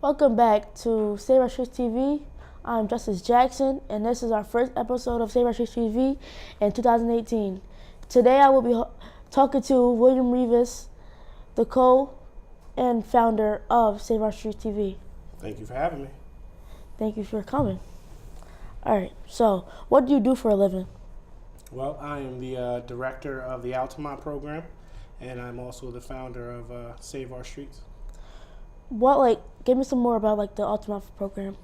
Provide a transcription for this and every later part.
Welcome back to Save Our Streets TV. I'm Justice Jackson, and this is our first episode of Save Our Streets TV in 2018. Today I will be talking to William Rivas, the co and founder of Save Our Streets TV. Thank you for having me. Thank you for coming. All right, so what do you do for a living? Well, I am the director of the Altamont program, and I'm also the founder of Save Our Streets. Give me some more about the Ultimate program.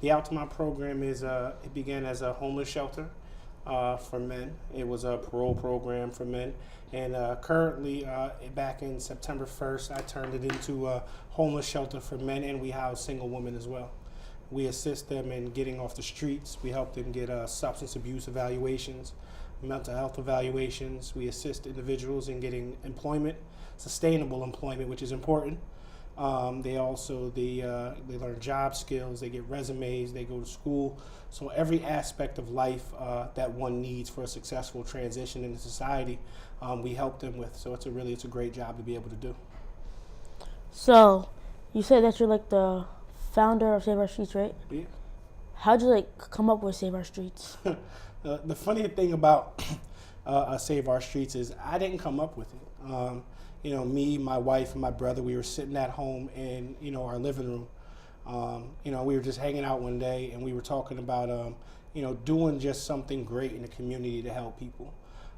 The Altamont program it began as a homeless shelter for men. It was a parole program for men, and currently, back in September 1st, I turned it into a homeless shelter for men, and we house single women as well. We assist them in getting off the streets. We help them get substance abuse evaluations, mental health evaluations. We assist individuals in getting employment, sustainable employment, which is important. They learn job skills, they get resumes, they go to school. So every aspect of life that one needs for a successful transition into society, we help them with. So it's a great job to be able to do. So you said that you're the founder of Save Our Streets, right? Yeah. How'd you come up with Save Our Streets? The funny thing about Save Our Streets is I didn't come up with it. Me, my wife, and my brother, we were sitting at home in, our living room. We were just hanging out one day, and we were talking about, doing just something great in the community to help people.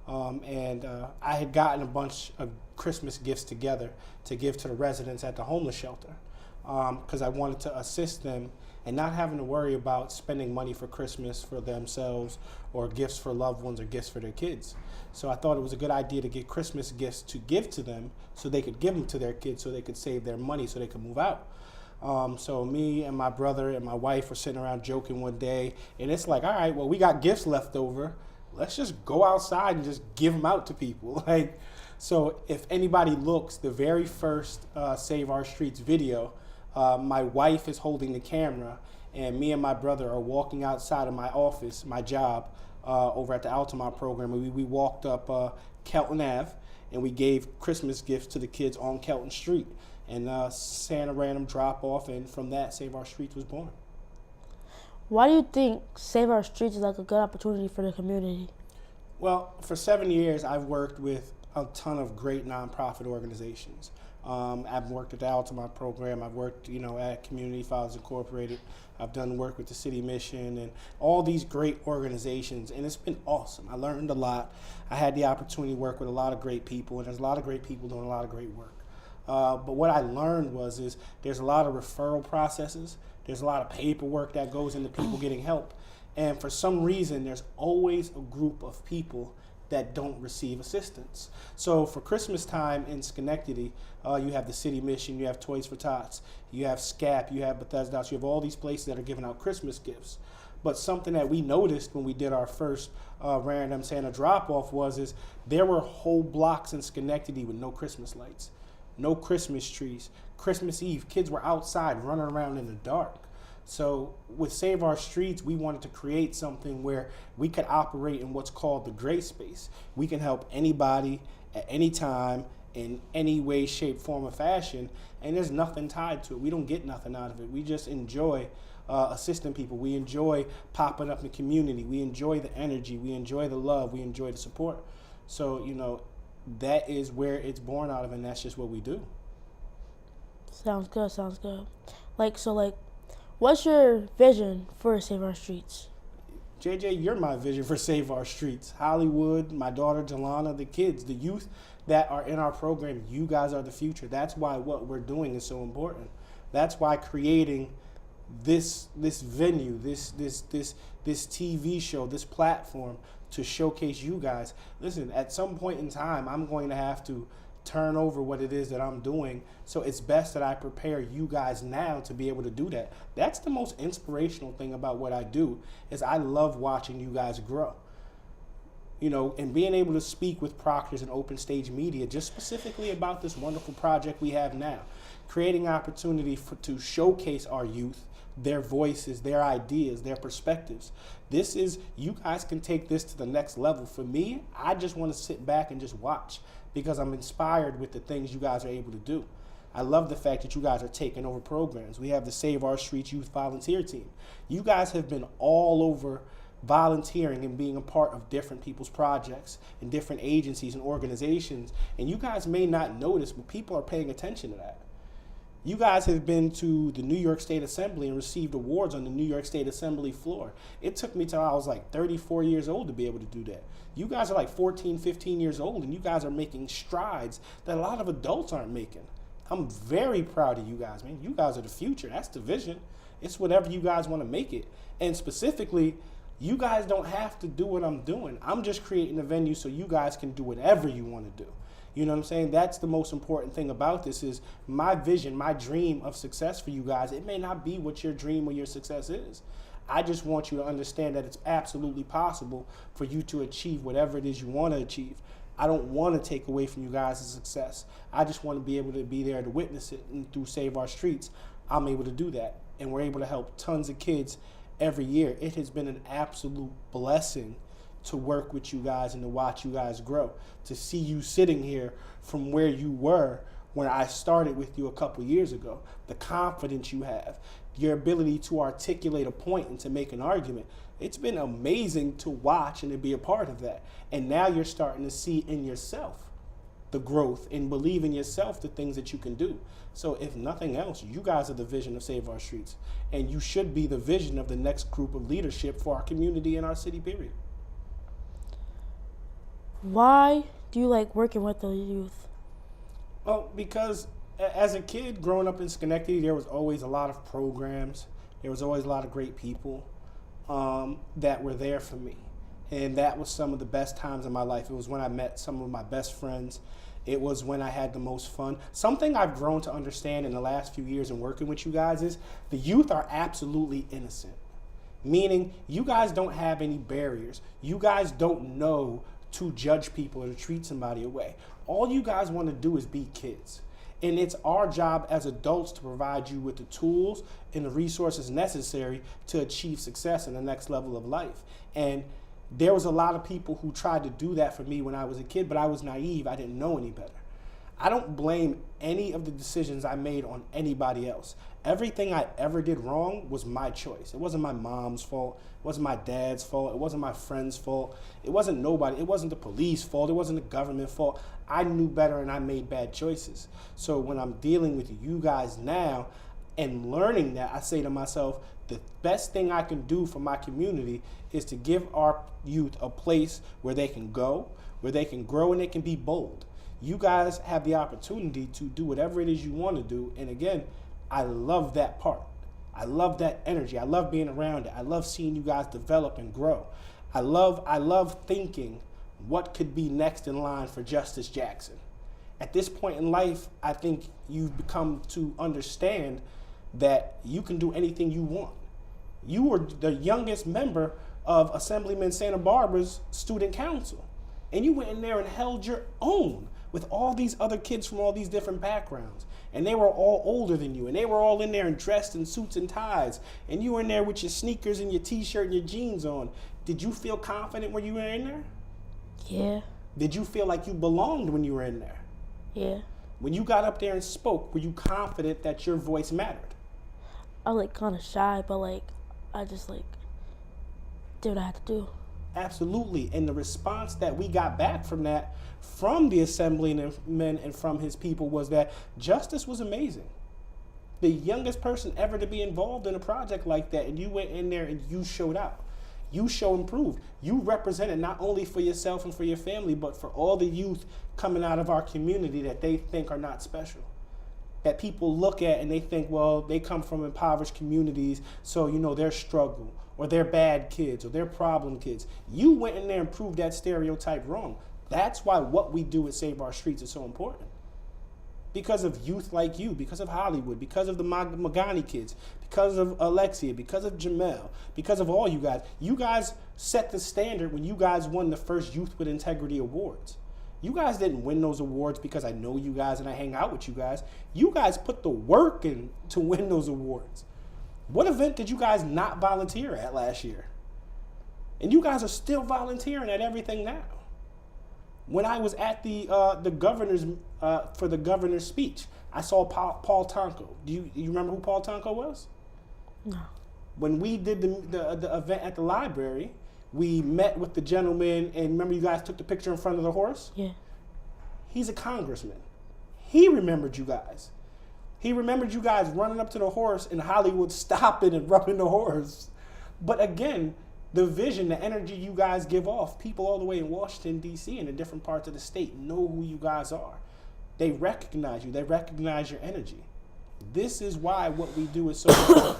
I had gotten a bunch of Christmas gifts together to give to the residents at the homeless shelter because I wanted to assist them and not having to worry about spending money for Christmas for themselves or gifts for loved ones or gifts for their kids. So I thought it was a good idea to get Christmas gifts to give to them so they could give them to their kids so they could save their money so they could move out. So me and my brother and my wife were sitting around joking one day, and it's like, all right, well, we got gifts left over. Let's just go outside and just give them out to people. So if anybody looks, the very first Save Our Streets video, my wife is holding the camera, and me and my brother are walking outside of my office, my job, over at the Altamont program. We walked up Kelton Ave, and we gave Christmas gifts to the kids on Kelton Street. And Santa random drop off, and from that, Save Our Streets was born. Why do you think Save Our Streets is a good opportunity for the community? Well, for 7 years, I've worked with a ton of great nonprofit organizations. I've worked at the Altamont program. I've worked, at Community Fathers Incorporated. I've done work with the City Mission and all these great organizations, and it's been awesome. I learned a lot. I had the opportunity to work with a lot of great people, and there's a lot of great people doing a lot of great work. But what I learned is there's a lot of referral processes. There's a lot of paperwork that goes into people getting help. And for some reason, there's always a group of people that don't receive assistance. So for Christmas time in Schenectady, you have the City Mission, you have Toys for Tots, you have SCAP, you have Bethesda, you have all these places that are giving out Christmas gifts. But something that we noticed when we did our first random Santa drop-off is there were whole blocks in Schenectady with no Christmas lights, no Christmas trees. Christmas Eve, kids were outside running around in the dark. So with Save Our Streets, we wanted to create something where we could operate in what's called the gray space. We can help anybody at any time in any way, shape, form, or fashion, and there's nothing tied to it. We don't get nothing out of it. We just enjoy assisting people. We enjoy popping up in the community. We enjoy the energy. We enjoy the love. We enjoy the support. So, that is where it's born out of, and that's just what we do. Sounds good. What's your vision for Save Our Streets? JJ, you're my vision for Save Our Streets. Hollywood, my daughter Jelana, the kids, the youth that are in our program, you guys are the future. That's why what we're doing is so important. That's why creating this venue, this TV show, this platform to showcase you guys. Listen, at some point in time, I'm going to have to turn over what it is that I'm doing. So it's best that I prepare you guys now to be able to do that. That's the most inspirational thing about what I do is I love watching you guys grow. And being able to speak with proctors and open stage media just specifically about this wonderful project we have now, creating opportunity to showcase our youth, their voices, their ideas, their perspectives. You guys can take this to the next level. For me, I just want to sit back and just watch because I'm inspired with the things you guys are able to do. I love the fact that you guys are taking over programs. We have the Save Our Streets Youth Volunteer Team. You guys have been all over volunteering and being a part of different people's projects and different agencies and organizations. And you guys may not notice, but people are paying attention to that. You guys have been to the New York State Assembly and received awards on the New York State Assembly floor. It took me till I was like 34 years old to be able to do that. You guys are like 14, 15 years old, and you guys are making strides that a lot of adults aren't making. I'm very proud of you guys, man. You guys are the future. That's the vision. It's whatever you guys want to make it. And specifically, you guys don't have to do what I'm doing. I'm just creating a venue so you guys can do whatever you want to do. You know what I'm saying? That's the most important thing about this is my vision, my dream of success for you guys. It may not be what your dream or your success is. I just want you to understand that it's absolutely possible for you to achieve whatever it is you want to achieve. I don't want to take away from you guys' success. I just want to be able to be there to witness it. And through Save Our Streets, I'm able to do that. And we're able to help tons of kids every year. It has been an absolute blessing to work with you guys and to watch you guys grow, to see you sitting here from where you were when I started with you a couple years ago, the confidence you have, your ability to articulate a point and to make an argument. It's been amazing to watch and to be a part of that. And now you're starting to see in yourself the growth and believe in yourself the things that you can do. So if nothing else, you guys are the vision of Save Our Streets, and you should be the vision of the next group of leadership for our community and our city, period. Why do you like working with the youth? Well, because as a kid growing up in Schenectady, there was always a lot of programs. There was always a lot of great people that were there for me. And that was some of the best times in my life. It was when I met some of my best friends. It was when I had the most fun. Something I've grown to understand in the last few years in working with you guys is the youth are absolutely innocent. Meaning you guys don't have any barriers. You guys don't know to judge people or to treat somebody away. All you guys want to do is be kids. And it's our job as adults to provide you with the tools and the resources necessary to achieve success in the next level of life. And there was a lot of people who tried to do that for me when I was a kid, but I was naive. I didn't know any better. I don't blame any of the decisions I made on anybody else. Everything I ever did wrong was my choice. It wasn't my mom's fault. It wasn't my dad's fault. It wasn't my friend's fault. It wasn't nobody. It wasn't the police fault. It wasn't the government fault. I knew better and I made bad choices. So when I'm dealing with you guys now and learning that, I say to myself, the best thing I can do for my community is to give our youth a place where they can go, where they can grow and they can be bold. You guys have the opportunity to do whatever it is you want to do. And again, I love that part. I love that energy. I love being around it. I love seeing you guys develop and grow. I love thinking what could be next in line for Justice Jackson. At this point in life, I think you've become to understand that you can do anything you want. You were the youngest member of Assemblyman Santa Barbara's student council. And you went in there and held your own with all these other kids from all these different backgrounds. And they were all older than you. And they were all in there and dressed in suits and ties. And you were in there with your sneakers and your t-shirt and your jeans on. Did you feel confident when you were in there? Yeah. Did you feel like you belonged when you were in there? Yeah. When you got up there and spoke, were you confident that your voice mattered? I was kind of shy, but I just did what I had to do. Absolutely. And the response that we got back from that, from the assemblyman and from his people, was that Justice was amazing. The youngest person ever to be involved in a project like that, and you went in there and you showed out. You show improved. You represented not only for yourself and for your family, but for all the youth coming out of our community that they think are not special. That people look at and they think, well, they come from impoverished communities, so they're struggle, or they're bad kids, or they're problem kids. You went in there and proved that stereotype wrong. That's why what we do at Save Our Streets is so important. Because of youth like you, because of Hollywood, because of the Magani kids, because of Alexia, because of Jamel, because of all you guys. You guys set the standard when you guys won the first Youth with Integrity Awards. You guys didn't win those awards because I know you guys and I hang out with you guys. You guys put the work in to win those awards. What event did you guys not volunteer at last year? And you guys are still volunteering at everything now. When I was at the governor's for the governor's speech, I saw Paul Tonko. Do you remember who Paul Tonko was? No. When we did the event at the library, we met with the gentleman, and remember you guys took the picture in front of the horse? Yeah. He's a congressman. He remembered you guys. He remembered you guys running up to the horse in Hollywood, stopping and rubbing the horse. But again, the vision, the energy you guys give off, people all the way in Washington, D.C. and in different parts of the state know who you guys are. They recognize you. They recognize your energy. This is why what we do is so important.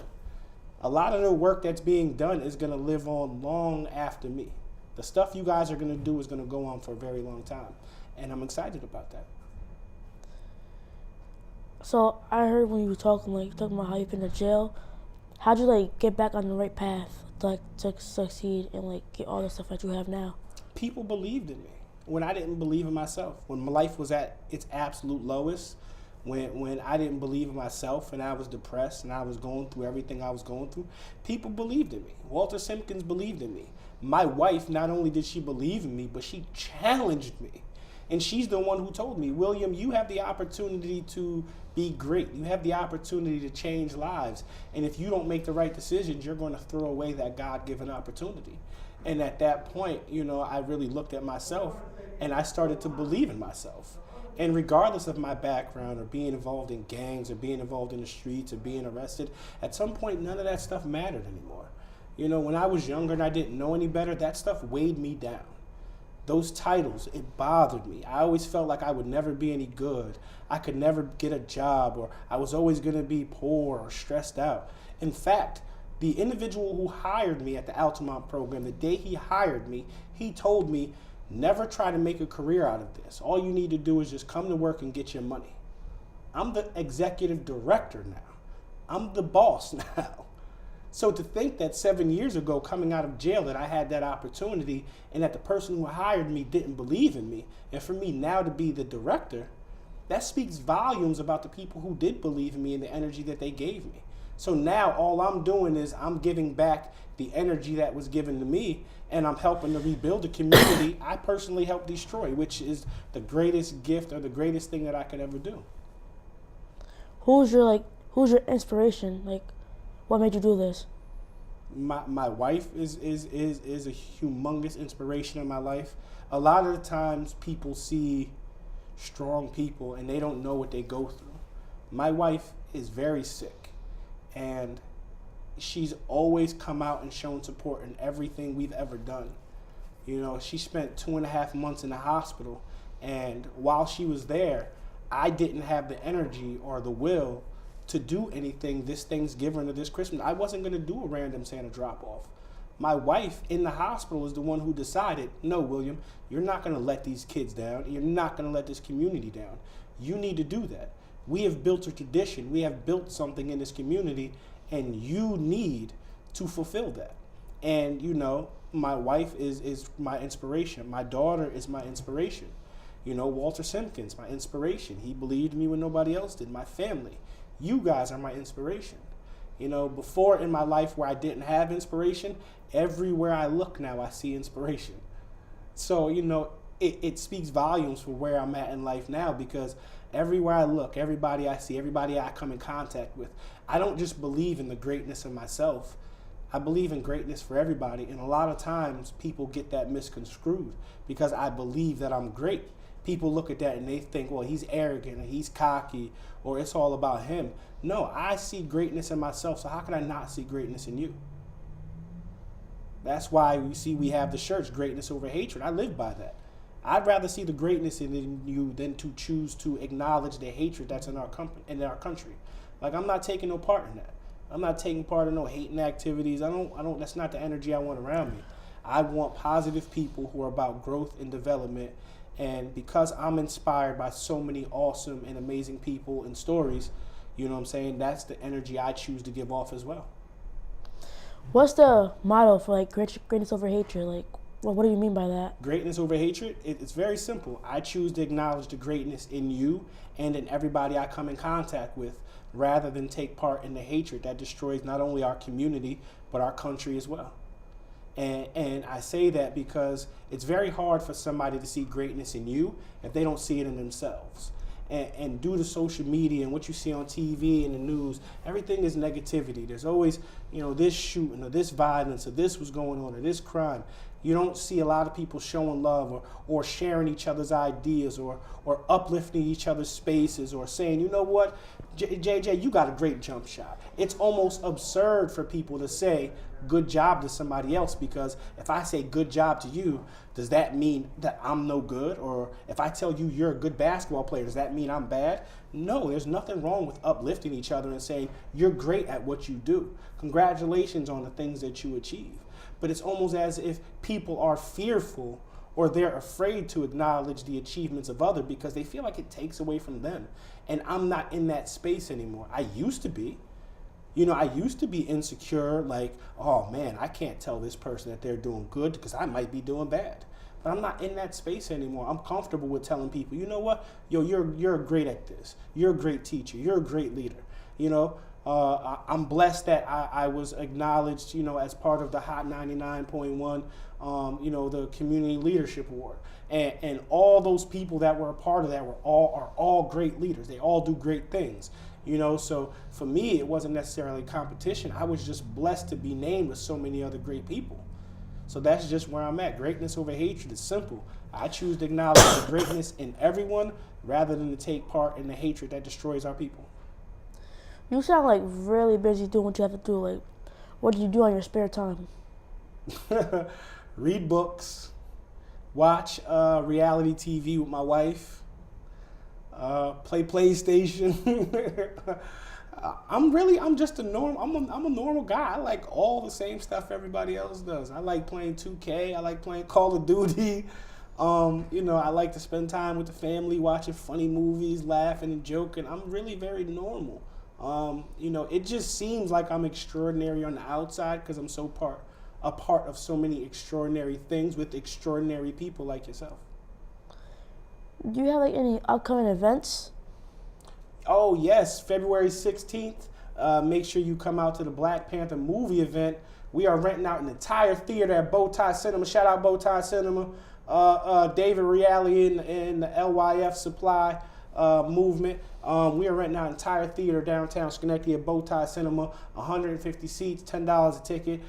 A lot of the work that's being done is going to live on long after me. The stuff you guys are going to do is going to go on for a very long time. And I'm excited about that. So I heard when you were talking about how you've been to jail, how'd you get back on the right path to succeed and get all the stuff that you have now? People believed in me when I didn't believe in myself. When my life was at its absolute lowest, when I didn't believe in myself and I was depressed and I was going through everything I was going through, people believed in me. Walter Simpkins believed in me. My wife, not only did she believe in me, but she challenged me. And she's the one who told me, William, you have the opportunity to be great. You have the opportunity to change lives. And if you don't make the right decisions, you're going to throw away that God-given opportunity. And at that point, I really looked at myself and I started to believe in myself. And regardless of my background or being involved in gangs or being involved in the streets or being arrested, at some point, none of that stuff mattered anymore. When I was younger and I didn't know any better, that stuff weighed me down. Those titles, it bothered me. I always felt like I would never be any good. I could never get a job, or I was always going to be poor or stressed out. In fact, the individual who hired me at the Altamont program, the day he hired me, he told me, never try to make a career out of this. All you need to do is just come to work and get your money. I'm the executive director now. I'm the boss now. So to think that 7 years ago, coming out of jail, that I had that opportunity and that the person who hired me didn't believe in me, and for me now to be the director, that speaks volumes about the people who did believe in me and the energy that they gave me. So now all I'm doing is I'm giving back the energy that was given to me, and I'm helping to rebuild a community I personally helped destroy, which is the greatest gift or the greatest thing that I could ever do. Who's your inspiration? What made you do this? My wife is a humongous inspiration in my life. A lot of the times people see strong people and they don't know what they go through. My wife is very sick, and she's always come out and shown support in everything we've ever done. She spent 2.5 months in the hospital, and while she was there, I didn't have the energy or the will to do anything this Thanksgiving or this Christmas. I wasn't going to do a random Santa drop-off. My wife in the hospital is the one who decided, no, William, you're not going to let these kids down. You're not going to let this community down. You need to do that. We have built a tradition. We have built something in this community, and you need to fulfill that. And, my wife is my inspiration. My daughter is my inspiration. Walter Simpkins, my inspiration. He believed in me when nobody else did. My family. You guys are my inspiration. Before in my life where I didn't have inspiration, everywhere I look now, I see inspiration. So, it speaks volumes for where I'm at in life now, because everywhere I look, everybody I see, everybody I come in contact with, I don't just believe in the greatness of myself. I believe in greatness for everybody. And a lot of times people get that misconstrued because I believe that I'm great. People look at that and they think, well, he's arrogant or he's cocky or it's all about him. No, I see greatness in myself, so how can I not see greatness in you? That's why we have the shirts, greatness over hatred. I live by that. I'd rather see the greatness in you than to choose to acknowledge the hatred that's in our country. I'm not taking no part in that. I'm not taking part in no hating activities. I don't. That's not the energy I want around me. I want positive people who are about growth and development. And because I'm inspired by so many awesome and amazing people and stories, that's the energy I choose to give off as well. What's the motto for greatness over hatred? What do you mean by that? Greatness over hatred? It's very simple. I choose to acknowledge the greatness in you and in everybody I come in contact with, rather than take part in the hatred that destroys not only our community, but our country as well. And I say that because it's very hard for somebody to see greatness in you if they don't see it in themselves. And due to social media and what you see on TV and the news, everything is negativity. There's always, this shooting or this violence or this was going on or this crime. You don't see a lot of people showing love or sharing each other's ideas or uplifting each other's spaces or saying, you know what, JJ, you got a great jump shot. It's almost absurd for people to say good job to somebody else, because if I say good job to you, does that mean that I'm no good? Or if I tell you you're a good basketball player, does that mean I'm bad? No, there's nothing wrong with uplifting each other and saying you're great at what you do. Congratulations on the things that you achieve. But it's almost as if people are fearful or they're afraid to acknowledge the achievements of others because they feel like it takes away from them. And I'm not in that space anymore. I used to be. I used to be insecure, like, oh man, I can't tell this person that they're doing good because I might be doing bad. But I'm not in that space anymore. I'm comfortable with telling people, you know what, you're great at this. You're a great teacher. You're a great leader. I'm blessed that I was acknowledged, as part of the Hot 99.1, the Community Leadership Award. And all those people that were a part of that are all great leaders. They all do great things. So for me, it wasn't necessarily competition. I was just blessed to be named with so many other great people. So that's just where I'm at. Greatness over hatred is simple. I choose to acknowledge the greatness in everyone rather than to take part in the hatred that destroys our people. You sound like really busy doing what you have to do. Like, what do you do on your spare time? Read books, watch reality TV with my wife, play PlayStation. I'm just a normal guy. I like all the same stuff everybody else does. I like playing 2K. I like playing Call of Duty. I like to spend time with the family, watching funny movies, laughing and joking. I'm really very normal. It just seems like I'm extraordinary on the outside because I'm a part of so many extraordinary things with extraordinary people like yourself. Do you have any upcoming events? Oh yes, February 16th. Make sure you come out to the Black Panther movie event. We are renting out an entire theater at Bowtie Cinema. Shout out Bowtie Cinema. David Reale and the LYF Supply movement. We are renting out an entire theater downtown Schenectady at Bowtie Cinema. 150 seats, $10 a ticket.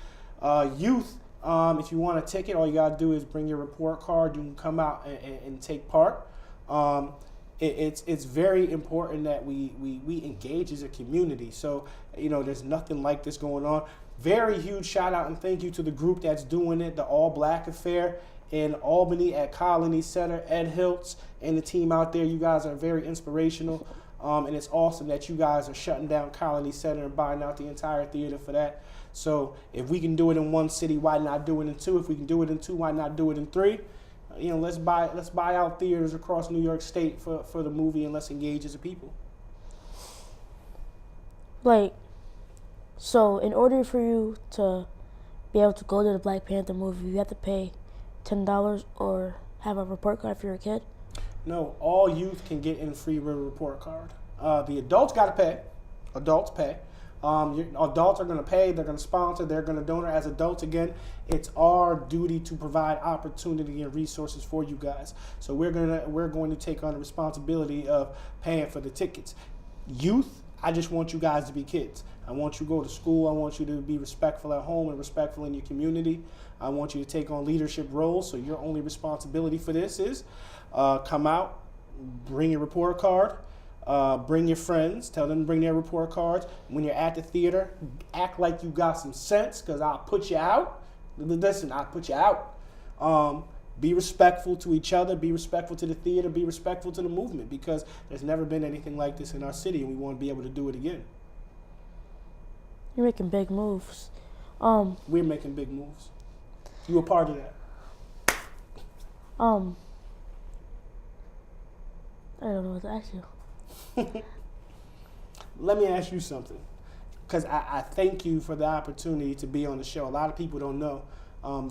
Youth, if you want a ticket, all you gotta do is bring your report card. You can come out and take part. It's very important that we engage as a community. So, there's nothing like this going on. Very huge shout out and thank you to the group that's doing it, the All Black Affair in Albany at Colony Center, Ed Hiltz and the team out there. You guys are very inspirational. And it's awesome that you guys are shutting down Colony Center and buying out the entire theater for that. So if we can do it in one city, why not do it in two? If we can do it in two, why not do it in three? Let's buy out theaters across New York State for the movie, and let's engage as a people. So in order for you to be able to go to the Black Panther movie, you have to pay $10 or have a report card for your kid? No, all youth can get in free with a report card. The adults got to pay. Adults pay. Adults are going to pay. They're going to sponsor. They're going to donate. As adults, again, it's our duty to provide opportunity and resources for you guys. So we're going to take on the responsibility of paying for the tickets. Youth, I just want you guys to be kids. I want you to go to school. I want you to be respectful at home and respectful in your community. I want you to take on leadership roles. So your only responsibility for this is come out, bring your report card, bring your friends, tell them to bring their report cards. When you're at the theater, act like you got some sense, because I'll put you out. Listen, I'll put you out. Be respectful to each other, be respectful to the theater, be respectful to the movement, because there's never been anything like this in our city, and we want to be able to do it again. You're making big moves. We're making big moves. You a part of that. I don't know what to ask you. Let me ask you something, because I thank you for the opportunity to be on the show. A lot of people don't know.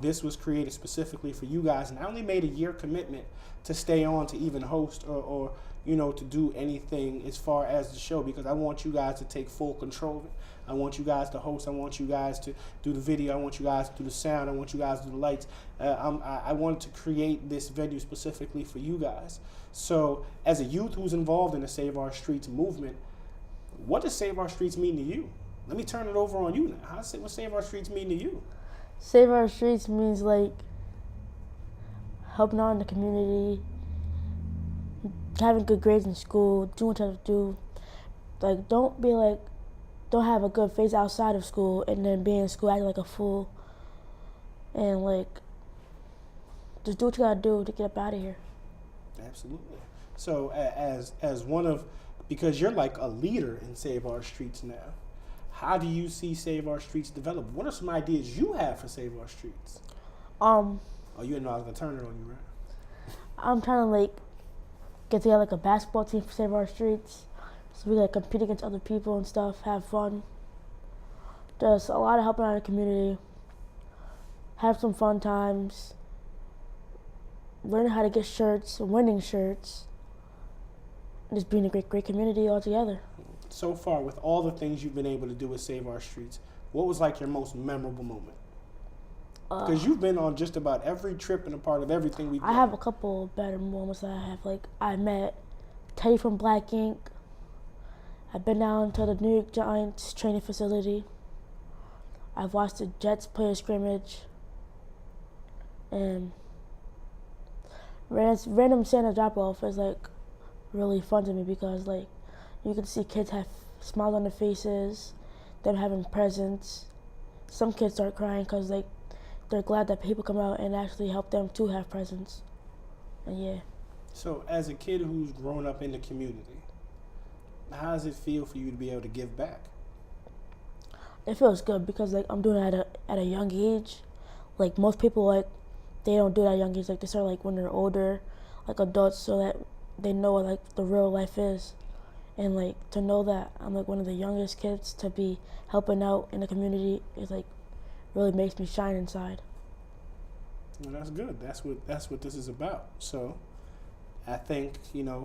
This was created specifically for you guys, and I only made a year commitment to stay on to even host or to do anything as far as the show, because I want you guys to take full control of it. I want you guys to host. I want you guys to do the video. I want you guys to do the sound. I want you guys to do the lights. I wanted to create this venue specifically for you guys. So as a youth who's involved in the Save Our Streets movement, what does Save Our Streets mean to you? Let me turn it over on you now. What Save Our Streets mean to you? Save Our Streets means like helping out in the community, having good grades in school, doing what you have to do. Like, don't have a good face outside of school and then be in school acting like a fool. And like, just do what you gotta do to get up out of here. Absolutely. So as one of, because you're like a leader in Save Our Streets now, how do you see Save Our Streets develop? What are some ideas you have for Save Our Streets? Oh, you didn't know I was gonna turn it on you, right? I'm trying to like get together like a basketball team for Save Our Streets, so we like compete against other people and stuff, have fun. Just a lot of helping out in the community, have some fun times, learning how to get shirts, winning shirts, and just being a great community altogether. So far, with all the things you've been able to do with Save Our Streets, what was like your most memorable moment? Because you've been on just about every trip and a part of everything we've done. I have a couple better moments that I have. Like, I met Teddy from Black Ink. I've been down to the New York Giants training facility. I've watched the Jets play a scrimmage. And random Santa drop-off is like really fun to me, because like you can see kids have smiles on their faces, them having presents. Some kids start crying because like they're glad that people come out and actually help them to have presents. And yeah. So as a kid who's grown up in the community, how does it feel for you to be able to give back? It feels good because like I'm doing it at a young age. Like most people, like they don't do it at a young age. Like they start like when they're older, like adults, so that they know what like the real life is. And like to know that I'm like one of the youngest kids to be helping out in the community is like really makes me shine inside. Well, that's good. That's what this is about. So I think,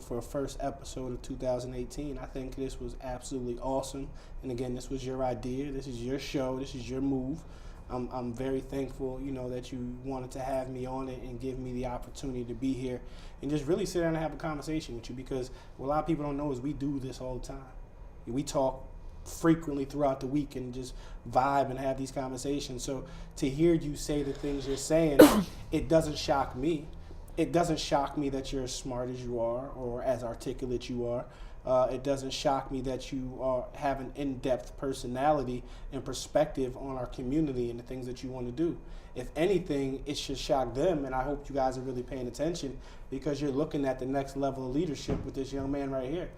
for a first episode of 2018, I think this was absolutely awesome. And again, this was your idea. This is your show. This is your move. I'm very thankful, that you wanted to have me on it and give me the opportunity to be here and just really sit down and have a conversation with you, because what a lot of people don't know is we do this all the time. We talk frequently throughout the week and just vibe and have these conversations. So to hear you say the things you're saying, it doesn't shock me. It doesn't shock me that you're as smart as you are or as articulate you are. It doesn't shock me that you have an in-depth personality and perspective on our community and the things that you want to do. If anything, it should shock them, and I hope you guys are really paying attention, because you're looking at the next level of leadership with this young man right here.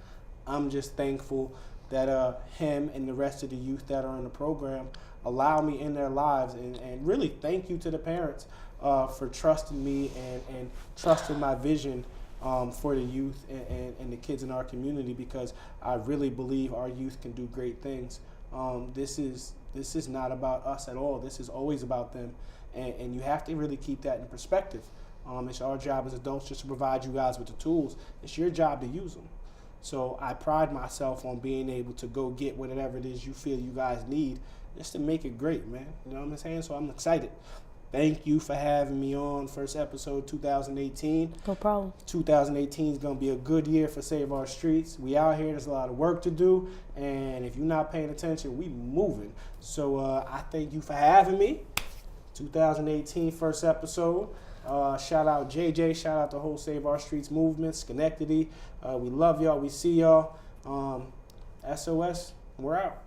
I'm just thankful that him and the rest of the youth that are in the program allow me in their lives, and really thank you to the parents for trusting me and trusting my vision for the youth and the kids in our community, because I really believe our youth can do great things. This is not about us at all. This is always about them, and you have to really keep that in perspective. It's our job as adults just to provide you guys with the tools. It's your job to use them. So I pride myself on being able to go get whatever it is you feel you guys need just to make it great, man. You know what I'm saying? So I'm excited. Thank you for having me on. First episode 2018. No problem. 2018 is going to be a good year for Save Our Streets. We out here. There's a lot of work to do. And if you're not paying attention, we moving. So I thank you for having me. 2018 first episode. Shout out JJ. Shout out the whole Save Our Streets movement. Schenectady. We love y'all. We see y'all. SOS. We're out.